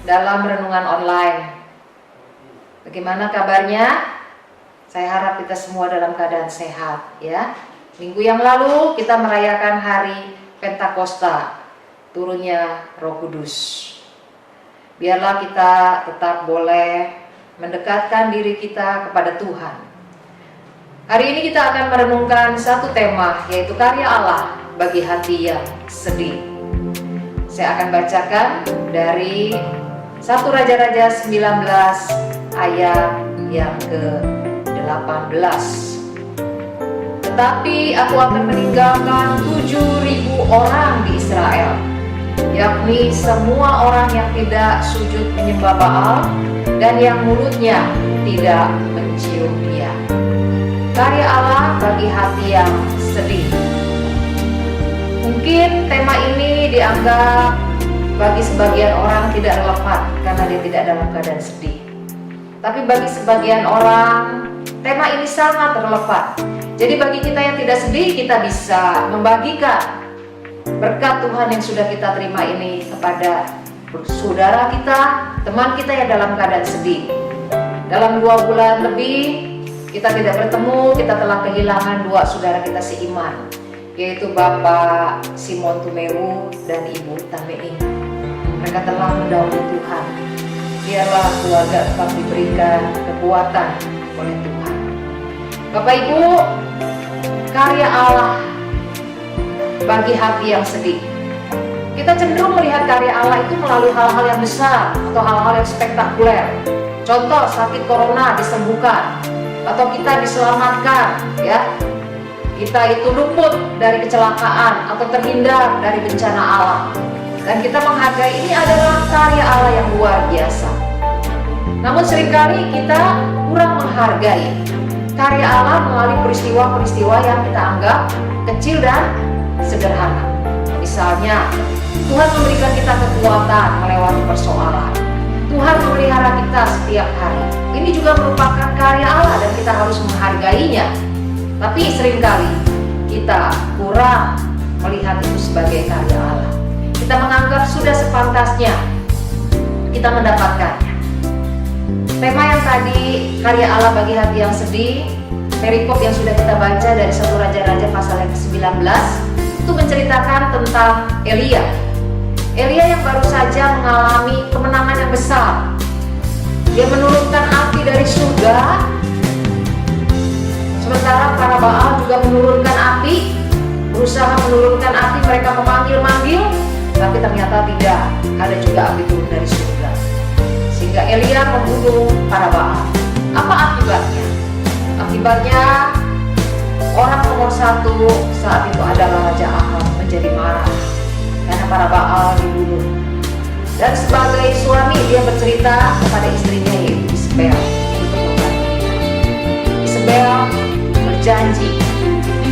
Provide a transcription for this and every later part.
dalam renungan online. Bagaimana kabarnya? Saya harap kita semua dalam keadaan sehat ya. Minggu yang lalu kita merayakan hari Pentakosta, turunnya Roh Kudus. Biarlah kita tetap boleh mendekatkan diri kita kepada Tuhan. Hari ini kita akan merenungkan satu tema, yaitu karya Allah bagi hati yang sedih. Saya akan bacakan dari 1 Raja-Raja 19 ayat yang ke-18. Tetapi aku akan meninggalkan 7.000 orang di Israel, yakni semua orang yang tidak sujud menyembah Baal dan yang mulutnya tidak mencium dia. Karya Allah bagi hati yang sedih. Mungkin tema ini dianggap bagi sebagian orang tidak relevan karena dia tidak dalam keadaan sedih. Tapi bagi sebagian orang, tema ini sangat relevan. Jadi bagi kita yang tidak sedih, kita bisa membagikan berkat Tuhan yang sudah kita terima ini kepada saudara kita, teman kita yang dalam keadaan sedih. Dalam 2 bulan lebih, kita tidak bertemu, kita telah kehilangan 2 saudara kita seiman, yaitu Bapak Simon Tumewu dan Ibu Tamei. Mereka telah mendahului Tuhan. Biarlah keluarga tetap diberikan kekuatan oleh Tuhan. Bapak Ibu, karya Allah bagi hati yang sedih. Kita cenderung melihat karya Allah itu melalui hal-hal yang besar atau hal-hal yang spektakuler. Contoh, sakit corona disembuhkan atau kita diselamatkan, ya. Kita itu luput dari kecelakaan atau terhindar dari bencana alam. Dan kita menghargai ini adalah karya Allah yang luar biasa. Namun seringkali kita kurang menghargai karya Allah melalui peristiwa-peristiwa yang kita anggap kecil dan sederhana. Misalnya, Tuhan memberikan kita kekuatan melewati persoalan. Tuhan memelihara kita setiap hari. Ini juga merupakan karya Allah dan kita harus menghargainya. Tapi seringkali kita kurang melihat itu sebagai karya Allah. Kita menganggap sudah sepantasnya kita mendapatkannya. Tema yang tadi, karya Allah bagi hati yang sedih, perikop yang sudah kita baca dari 1 Raja-Raja pasal yang ke-19, itu menceritakan tentang Elia. Elia yang baru saja mengalami kemenangan yang besar. Dia menurunkan api dari surga, sementara para Baal juga menurunkan api, berusaha menurunkan api, mereka memanggil-manggil, tapi ternyata tidak, ada juga api turun dari surga. Sehingga Elia membunuh para Baal. Apa akibatnya? Akibatnya orang nomor 1 saat itu adalah Raja Ahab menjadi marah karena para Baal dibunuh. Dan sebagai suami dia bercerita kepada istrinya, yaitu Isabel, untuk membantunya. Isabel berjanji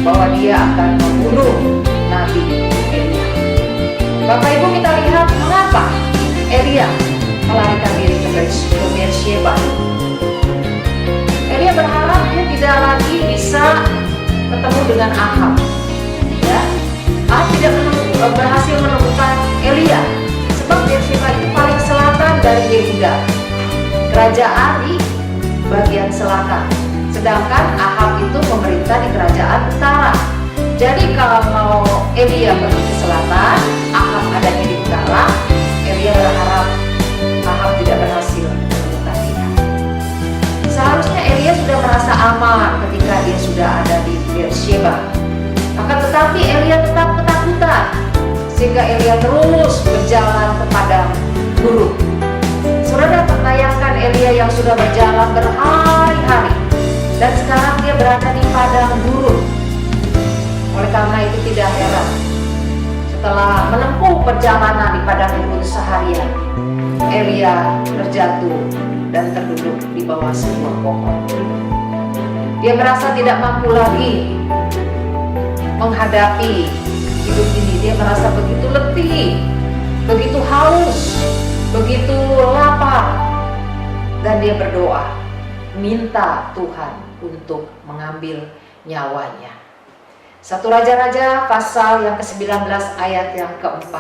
bahwa dia akan membunuh Nabi Elia. Bapak Ibu, kita lihat mengapa Elia melarikan diri ke Beersheba. Elia berharap dia tidak lagi bisa ketemu dengan Ahab. Ya, Ahab tidak berhasil menemukan Elia, sebab Beersheba itu paling selatan dari Yehuda, kerajaan di bagian selatan. Sedangkan Ahab itu memerintah di kerajaan utara. Jadi kalau Elia pergi ke selatan, Ahab adanya di utara, Elia berharap Ahab tidak berhasil menemukan dia. Seharusnya Elia sudah merasa aman ketika dia sudah ada di Beersheba. Akan tetapi Elia tetap ketakutan, sehingga Elia terus berjalan ke padang gurun. Saudara bayangkan Elia yang sudah berjalan berhari-hari, dan sekarang dia berada di padang gurun. Oleh karena itu tidak heran, setelah menempuh perjalanan di padang gurun seharian, Elia terjatuh dan terduduk di bawah sebuah pohon. Dia merasa tidak mampu lagi menghadapi hidup ini. Dia merasa begitu letih, begitu haus, begitu lapar, dan dia berdoa minta Tuhan untuk mengambil nyawanya. 1 Raja-Raja pasal yang ke-19 ayat yang ke-4.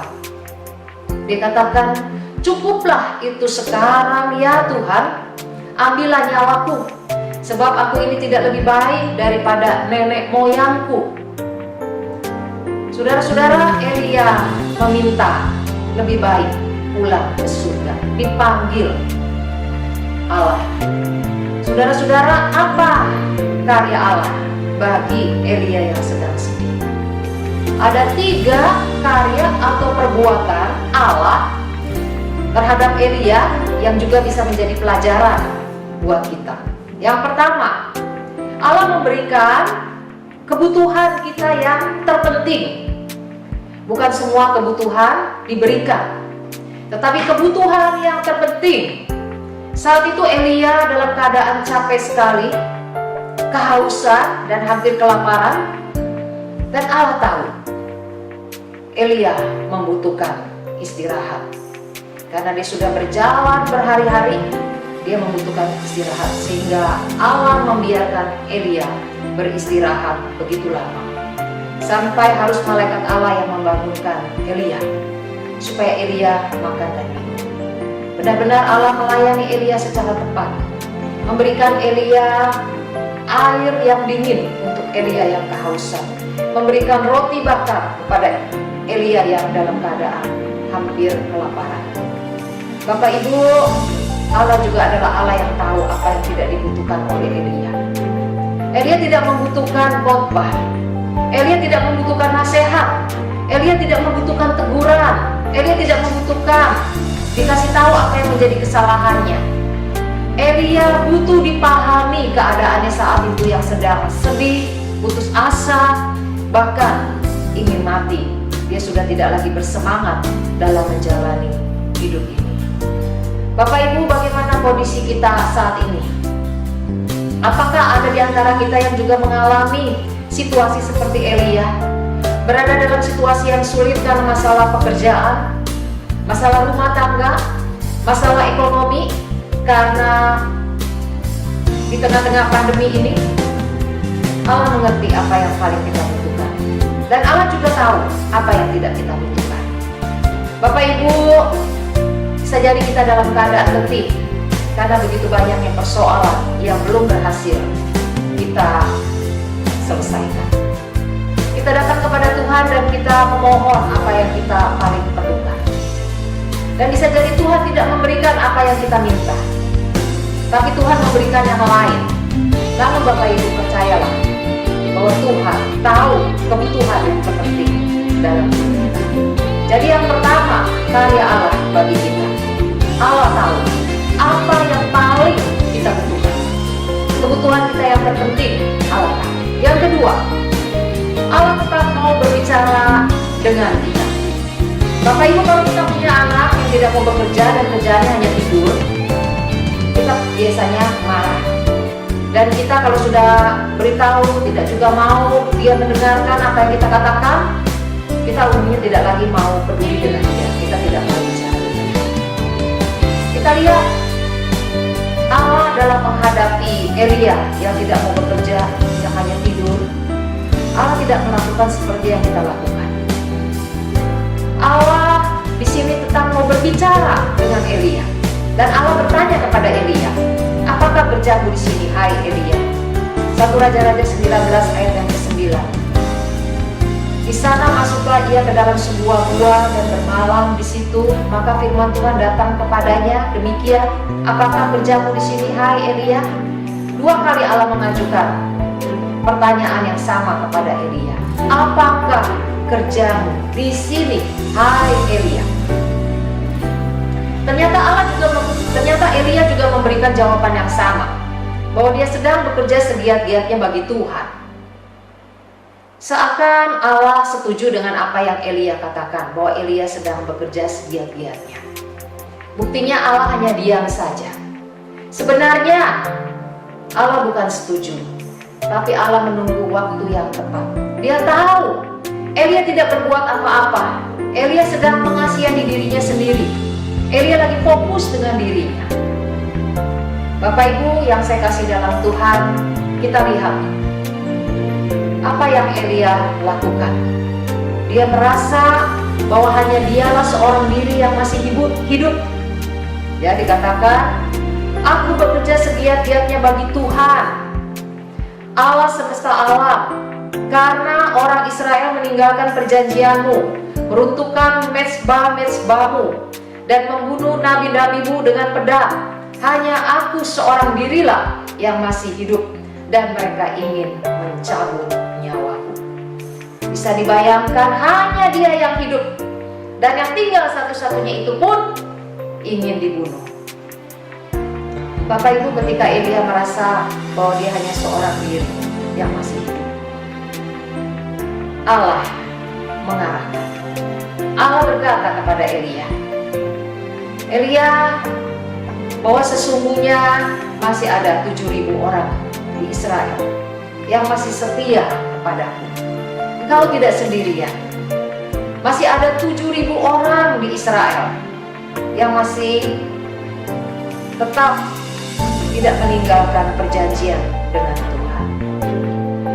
Dikatakan, "Cukuplah itu sekarang ya Tuhan, ambillah nyawaku, sebab aku ini tidak lebih baik daripada nenek moyangku." Saudara-saudara, Elia meminta lebih baik pulang ke surga, dipanggil Allah. Saudara-saudara, apa karya Allah bagi Elia yang sedang sedih? Ada 3 karya atau perbuatan Allah terhadap Elia yang juga bisa menjadi pelajaran buat kita. Yang pertama, Allah memberikan kebutuhan kita yang terpenting. Bukan semua kebutuhan diberikan, tetapi kebutuhan yang terpenting. Saat itu Elia dalam keadaan capek sekali, kehausan dan hampir kelaparan, dan Allah tahu Elia membutuhkan istirahat. Karena dia sudah berjalan berhari-hari, dia membutuhkan istirahat, sehingga Allah membiarkan Elia beristirahat begitu lama, sampai harus malaikat Allah yang membangunkan Elia supaya Elia makan dan minum. Benar-benar Allah melayani Elia secara tepat, memberikan Elia air yang dingin untuk Elia yang kehausan, memberikan roti bakar kepada Elia yang dalam keadaan hampir kelaparan. Bapak Ibu, Allah juga adalah Allah yang tahu apa yang tidak dibutuhkan oleh Elia. Elia tidak membutuhkan khotbah, Elia tidak membutuhkan nasihat, Elia tidak membutuhkan teguran, Elia tidak membutuhkan dikasih tahu apa yang menjadi kesalahannya. Elia butuh dipahami keadaannya saat itu yang sedang sedih, putus asa, bahkan ingin mati. Dia sudah tidak lagi bersemangat dalam menjalani hidup ini. Bapak Ibu, bagaimana kondisi kita saat ini? Apakah ada di antara kita yang juga mengalami situasi seperti Elia? Berada dalam situasi yang sulit karena masalah pekerjaan, masalah rumah tangga, masalah ekonomi, karena di tengah-tengah pandemi ini Allah mengerti apa yang paling kita butuhkan, dan Allah juga tahu apa yang tidak kita butuhkan. Bapak Ibu, bisa jadi kita dalam keadaan letih karena begitu banyaknya persoalan yang belum berhasil kita selesaikan. Kita datang kepada Tuhan dan kita memohon apa yang kita paling perlukan. Dan bisa jadi Tuhan tidak memberikan apa yang kita minta, tapi Tuhan memberikan yang lain. Namun Bapak Ibu, percayalah bahwa Tuhan tahu kebutuhan yang terpenting dalam hidup kita. Jadi yang pertama, karya Allah bagi kita. Allah tahu apa yang paling kita butuhkan. Kebutuhan kita yang terpenting, Allah tahu. Yang kedua, Allah tetap mau berbicara dengan kita. Bapak Ibu, kalau kita punya anak yang tidak mau bekerja dan kerjaannya hanya tidur, kita biasanya marah. Dan kita kalau sudah beritahu tidak juga mau dia mendengarkan apa yang kita katakan, kita umumnya tidak lagi mau peduli dengan dia. Kita tidak mau bicara dengan dia. Kita lihat Allah dalam menghadapi Elia yang tidak mau bekerja, yang hanya tidur. Allah tidak melakukan seperti yang kita lakukan. Allah di sini tetap mau berbicara dengan Elia, dan Allah bertanya kepada Elia, "Apakah kerjamu di sini, hai Elia?" 1 Raja-Raja 19 ayat yang ke-9. Di sana masuklah ia ke dalam sebuah gua dan bermalam di situ. Maka firman Tuhan datang kepadanya, demikian, "Apakah kerjamu di sini, hai Elia?" 2 kali Allah mengajukan pertanyaan yang sama kepada Elia. "Apakah kerjamu di sini, hai Elia?" Ternyata Elia juga memberikan jawaban yang sama, bahwa dia sedang bekerja segiat-giatnya bagi Tuhan. Seakan Allah setuju dengan apa yang Elia katakan, bahwa Elia sedang bekerja segiat-giatnya. Buktinya Allah hanya diam saja. Sebenarnya Allah bukan setuju, tapi Allah menunggu waktu yang tepat. Dia tahu Elia tidak berbuat apa-apa. Elia sedang mengasihani dirinya sendiri. Elia lagi fokus dengan dirinya. Bapak Ibu yang saya kasih dalam Tuhan, kita lihat apa yang Elia lakukan. Dia merasa bahwa hanya dialah seorang diri yang masih hidup Ya, dikatakan, aku bekerja segiat-giatnya bagi Tuhan, Allah semesta alam, karena orang Israel meninggalkan perjanjianmu, meruntuhkan mezbah-mezbahmu, dan membunuh nabi-nabimu dengan pedang. Hanya aku seorang dirilah yang masih hidup, dan mereka ingin mencabut nyawaku. Bisa dibayangkan, hanya dia yang hidup, dan yang tinggal satu-satunya itu pun ingin dibunuh. Bapak Ibu, ketika Elia merasa bahwa dia hanya seorang diri yang masih hidup, Allah mengarahkan. Allah berkata kepada Elia, bahwa sesungguhnya masih ada 7.000 orang di Israel yang masih setia kepadaku. Engkau tidak sendirian. Masih ada 7.000 orang di Israel yang masih tetap tidak meninggalkan perjanjian dengan Tuhan.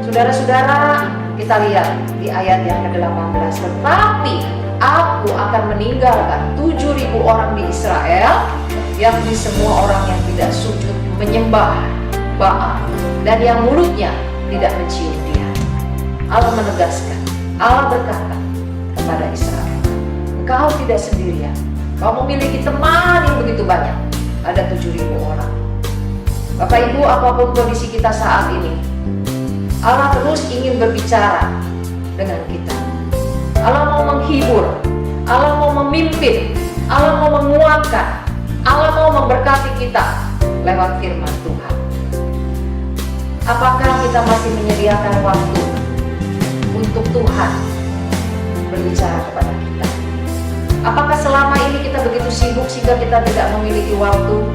Saudara-saudara, kita lihat di ayat yang ke-18, tetapi aku akan meninggalkan 7.000 orang di Israel, yakni semua orang yang tidak sujud menyembah Baal dan yang mulutnya tidak mencium dia. Allah menegaskan, Allah berkata kepada Israel, engkau tidak sendirian, kau memiliki teman yang begitu banyak, ada 7.000 orang. Bapak Ibu, apapun kondisi kita saat ini, Allah terus ingin berbicara dengan kita. Allah mau menghibur, Allah mau memimpin, Allah mau menguatkan, Allah mau memberkati kita lewat firman Tuhan. Apakah kita masih menyediakan waktu untuk Tuhan berbicara kepada kita? Apakah selama ini kita begitu sibuk sehingga kita tidak memiliki waktu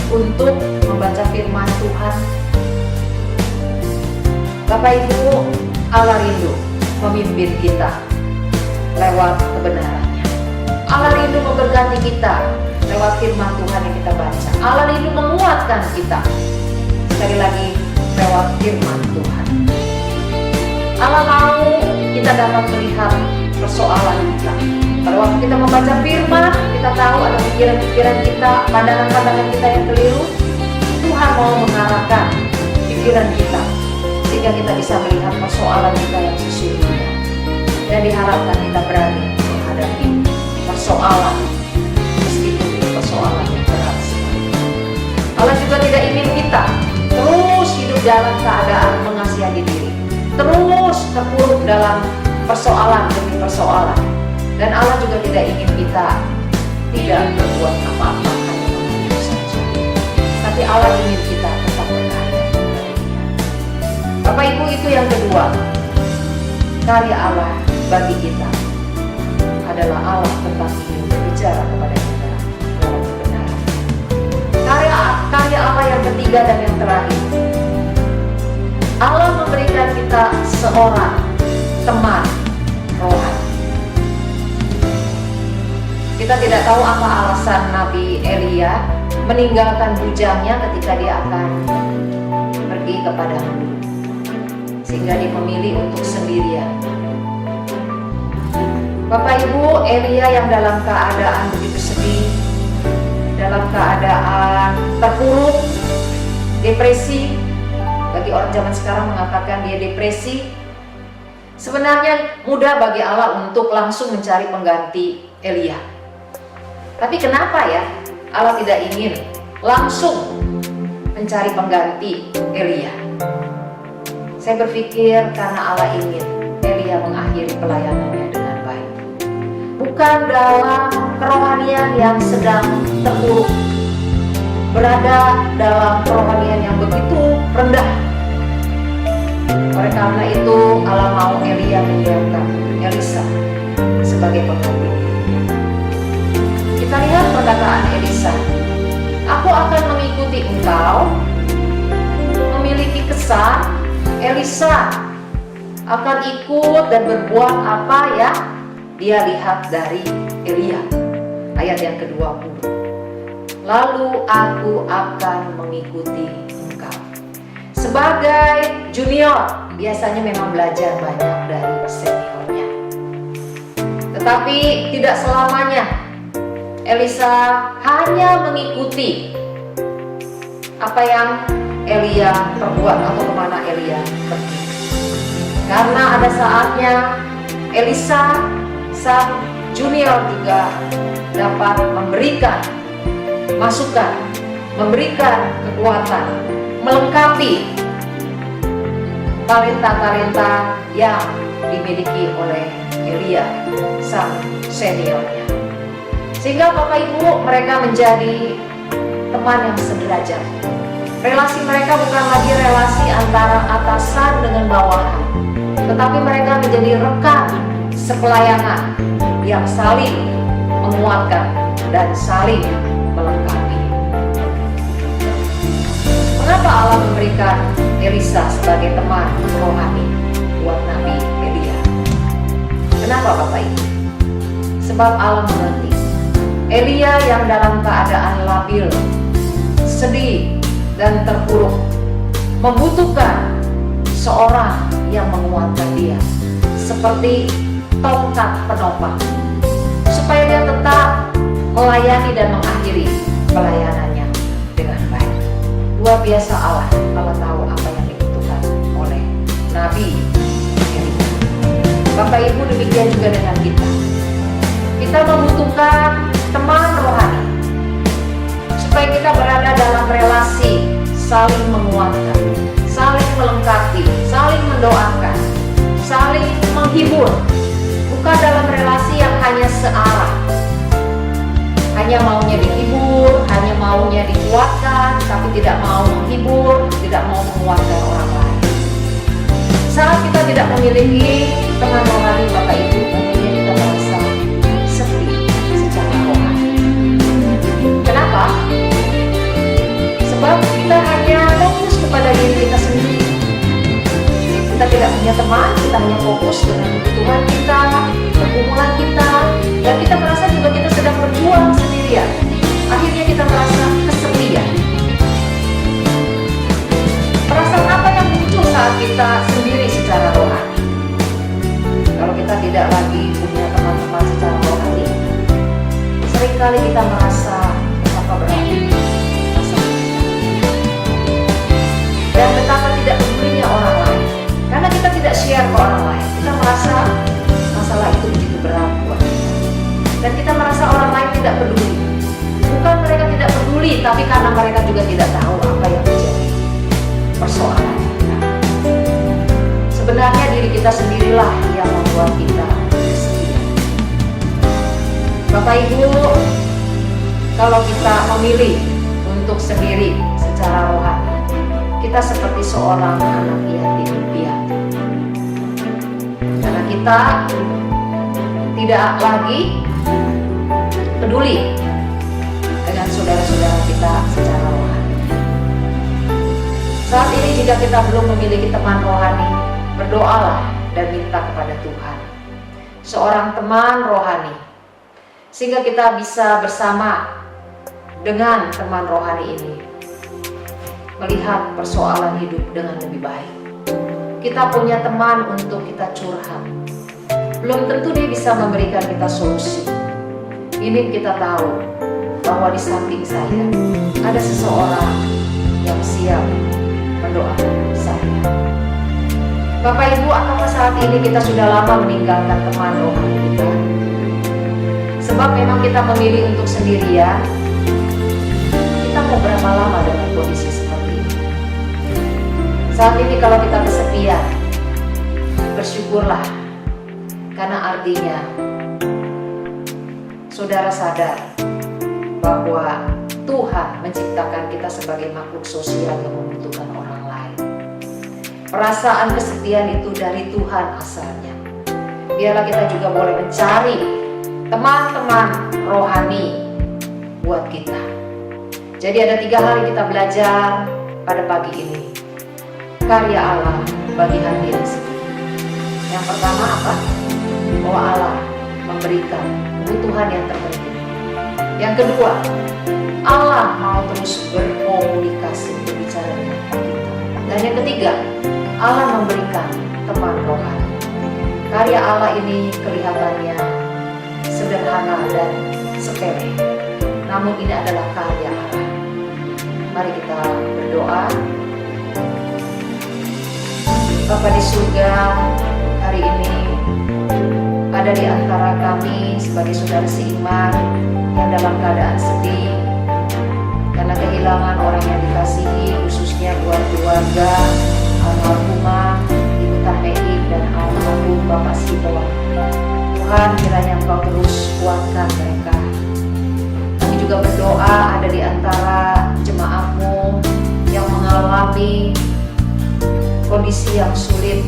untuk membaca firman Tuhan? Bapak Ibu, Allah rindu memimpin kita lewat kebenarannya. Allah rindu memberkati kita lewat firman Tuhan yang kita baca. Allah rindu menguatkan kita, sekali lagi, lewat firman Tuhan. Allah mau kita dapat melihat persoalan kita. Pada waktu kita membaca firman, kita tahu ada pikiran-pikiran kita, pandangan-pandangan kita yang keliru. Tuhan mau mengarahkan pikiran kita sehingga kita bisa melihat persoalan kita yang sesungguhnya, dan diharapkan kita berani menghadapi persoalan meskipun itu persoalan yang berat sekali. Allah juga tidak ingin kita terus hidup dalam keadaan mengasihani diri, terus terpuruk dalam persoalan demi persoalan. Dan Allah juga tidak ingin kita tidak berbuat apa-apa hanya menunggu saja, tapi Allah ingin kita tetap berkarya. Bapak Ibu, itu yang kedua. Karya Allah bagi kita adalah Allah tetap ingin berbicara kepada kita dalam kebenaran. Karya Allah yang ketiga dan yang terakhir, Allah memberikan kita seorang teman rohani. Kita tidak tahu apa alasan Nabi Elia meninggalkan bujangnya ketika dia akan pergi ke padang gurun, sehingga dia memilih untuk sendirian. Bapak Ibu, Elia yang dalam keadaan begitu sedih, dalam keadaan terpuruk, depresi, bagi orang zaman sekarang mengatakan dia depresi. Sebenarnya mudah bagi Allah untuk langsung mencari pengganti Elia. Tapi kenapa ya Allah tidak ingin langsung mencari pengganti Elia? Saya berpikir karena Allah ingin Elia mengakhiri pelayanannya dengan baik, bukan dalam kerohanian yang sedang terpuruk, berada dalam kerohanian yang begitu rendah. Oleh karena itu Allah mau Elia menyiapkan Elisa sebagai pengganti. Kita lihat perkataan Elisa, aku akan mengikuti engkau. Memiliki kesan Elisa akan ikut dan berbuat apa yang dia lihat dari Elia. Ayat yang ke-20, lalu aku akan mengikuti engkau. Sebagai junior, biasanya memang belajar banyak dari seniornya, tetapi tidak selamanya Elisa hanya mengikuti apa yang Elia perbuat atau kemana Elia pergi. Karena ada saatnya Elisa sang junior juga dapat memberikan masukan, memberikan kekuatan, melengkapi talenta-talenta yang dimiliki oleh Elia sang seniornya. Sehingga Bapak Ibu, mereka menjadi teman yang sederajat. Relasi mereka bukan lagi relasi antara atasan dengan bawahan, tetapi mereka menjadi rekan sepelayanan yang saling menguatkan dan saling melengkapi. Mengapa Allah memberikan Elisa sebagai teman rohani buat Nabi Elia? Kenapa Bapak Ibu? Sebab Allah mengerti Elia yang dalam keadaan labil, sedih, dan terpuruk membutuhkan seorang yang menguatkan dia seperti tongkat penopang supaya dia tetap melayani dan mengakhiri pelayanannya dengan baik. Luar biasa Allah tahu apa yang dibutuhkan oleh Nabi Elia. Bapak Ibu, demikian juga dengan kita. Kita membutuhkan teman rohani supaya kita berada dalam relasi saling menguatkan, saling melengkapi, saling mendoakan, saling menghibur. Bukan dalam relasi yang hanya searah, hanya maunya dihibur, hanya maunya dikuatkan, tapi tidak mau menghibur, tidak mau menguatkan orang lain. Saat kita tidak memiliki teman rohani Bapak Ibu, tentunya kita merasa sepi secara rohani. Kenapa? Sebab kita hanya fokus kepada diri kita sendiri. Kita tidak punya teman, kita hanya fokus dengan kebutuhan kita, pergumulan kita, dan kita merasa juga kita sedang berjuang sendirian. Akhirnya kita merasa kesepian. Perasaan apa yang muncul saat kita sendiri secara rohani? Kalau kita tidak lagi punya teman-teman secara rohani, seringkali kita merasa betapa berat dan betapa tidak pedulinya orang lain. Karena kita tidak share ke orang lain, kita merasa masalah itu begitu berat buat kita. Dan kita merasa orang lain tidak peduli. Bukan mereka tidak peduli, tapi karena mereka juga tidak tahu apa yang menjadi persoalan kita. Sebenarnya diri kita sendirilah yang membuat kita kesepian. Bapak Ibu, kalau kita memilih untuk sendiri secara rohani, kita seperti seorang anak yatim piatu. Karena kita tidak lagi peduli dengan saudara-saudara kita secara rohani. Saat ini jika kita belum memiliki teman rohani, berdoalah dan minta kepada Tuhan seorang teman rohani, sehingga kita bisa bersama dengan teman rohani ini melihat persoalan hidup dengan lebih baik. Kita punya teman untuk kita curhat. Belum tentu dia bisa memberikan kita solusi. Ini kita tahu bahwa di samping saya ada seseorang yang siap mendoakan saya. Bapak Ibu, apakah saat ini kita sudah lama meninggalkan teman rohani kita? Sebab memang kita memilih untuk sendirian. Kita mau berapa lama dengan kondisi seperti ini? Saat ini kalau kita kesepian, bersyukurlah, karena artinya saudara sadar bahwa Tuhan menciptakan kita sebagai makhluk sosial yang membutuhkan orang lain. Perasaan kesepian itu dari Tuhan asalnya. Biarlah kita juga boleh mencari teman-teman rohani buat kita. Jadi ada 3 hal yang kita belajar pada pagi ini. Karya Allah bagi hati yang sedih. Yang pertama apa? Bahwa Allah memberikan kebutuhan yang terpenting. Yang kedua, Allah mau terus berkomunikasi, berbicara dengan kita. Dan yang ketiga, Allah memberikan teman rohani. Karya Allah ini kelihatannya sederhana dan sepele, namun ini adalah karya Allah. Mari kita berdoa. Bapa di surga, hari ini ada di antara kami sebagai saudara seiman yang dalam keadaan sedih karena kehilangan orang yang dikasihi, khususnya buat keluarga almarhumah Ibu Tamei dan almarhum Bapak Sidoa. Tuhan, kiranya Engkau terus kuatkan mereka. Kami juga berdoa ada di antara jemaat-Mu yang mengalami kondisi yang sulit,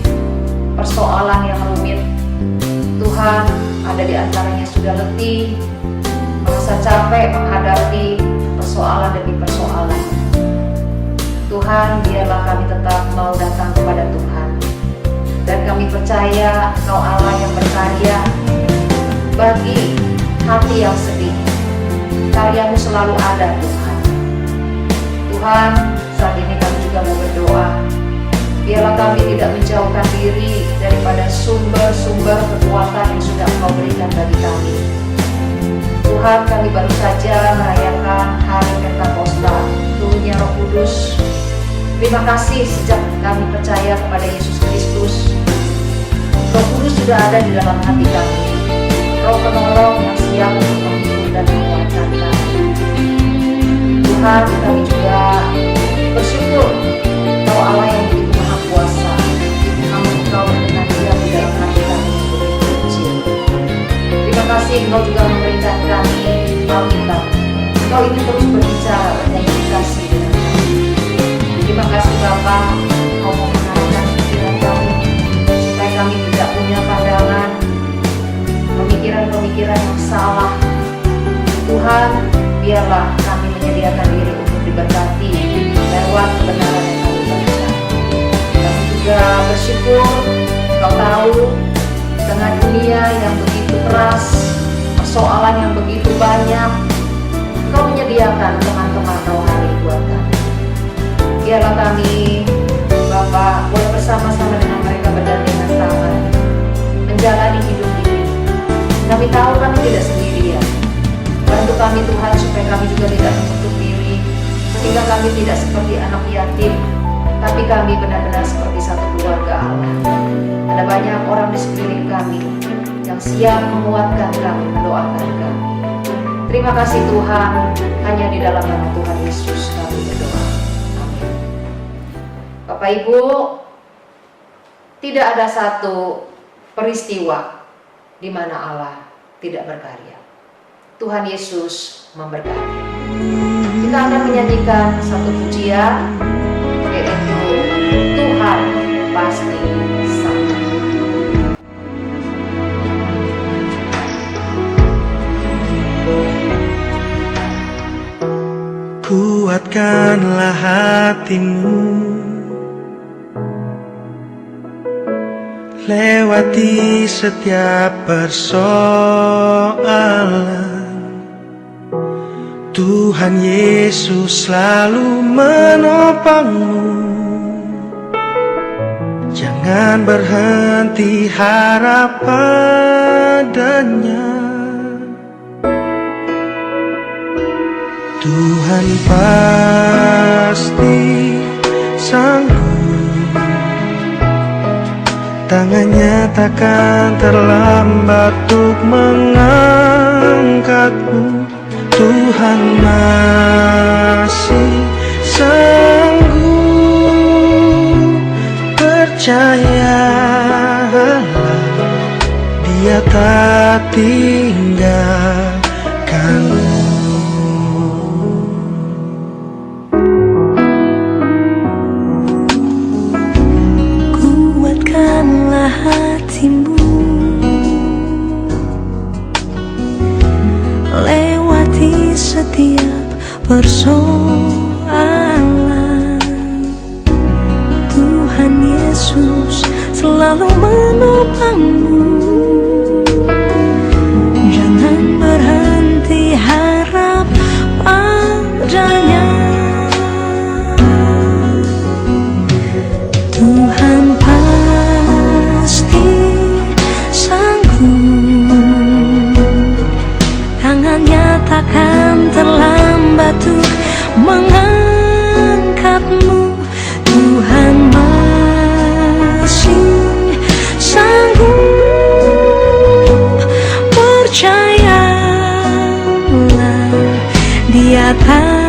persoalan yang rumit. Tuhan, ada di antaranya sudah letih, merasa capek menghadapi persoalan demi persoalan. Tuhan, biarlah kami tetap mau datang kepada Tuhan. Dan kami percaya Engkau Allah yang berkarya bagi hati yang sedih. Karya-Mu selalu ada, Tuhan. Tuhan, saat ini kami juga mau berdoa. Biarlah kami tidak menjauhkan diri daripada sumber-sumber kekuatan yang sudah Engkau berikan bagi kami. Tuhan, kami baru saja merayakan hari Pentakosta, turunnya Roh Kudus. Terima kasih sejak kami percaya kepada Yesus Kristus. Roh Kudus sudah ada di dalam hati kami. Roh penolong yang siap untuk menghibur dan menguatkan kami. Tuhan, kami juga bersyukur Engkau Allah yang begitu maha kuasa, namun Engkau berkenan diam di dalam hati kami yang begitu kecil. Terima kasih Engkau juga memberikan kami Alkitab. Engkau ingin terus berbicara dan komunikasi dengan kami. Terima kasih Bapa, Engkau mau mengarahkan pikiran kami supaya kami tidak punya pandangan pemikiran-pemikiran yang salah. Tuhan, biarlah kami menyediakan diri untuk diberkati lewat kebenaran yang kami baca. Kami juga bersyukur Engkau tahu tengah dunia yang begitu keras, persoalan yang begitu banyak, Engkau menyediakan teman-teman rohani buat kami. Biarlah kami, Bapa, boleh bersama-sama dengan mereka bergandengan tangan menjalani hidup ini. Kami tahu kami tidak sendirian. Bantu kami Tuhan supaya kami juga tidak menutup diri, sehingga kami tidak seperti anak yatim, tapi kami benar-benar seperti satu keluarga Allah. Ada banyak orang di sekeliling kami yang siap menguatkan kami, mendoakan kami. Terima kasih Tuhan, hanya di dalam nama Tuhan Yesus kami berdoa. Amin. Bapak Ibu, tidak ada satu peristiwa di mana Allah tidak berkarya. Tuhan Yesus memberkati. Kita akan menyanyikan satu pujian, yaitu Tuhan pasti sama. Kuatkanlah hatimu, lewati setiap persoalan. Tuhan Yesus selalu menopangmu. Jangan berhenti harap padanya. Tuhan pasti sanggup. Tangannya takkan terlambat untuk mengangkatmu. Tuhan masih sanggup. Percayalah, Dia tak tinggalkanmu. Kuatkanlah hatimu, lewati setiap persoalan. Tuhan Yesus selalu menopangmu. Jangan berhenti harap padanya. Tuhan pasti sanggup. Tangannya takkan terlambat kata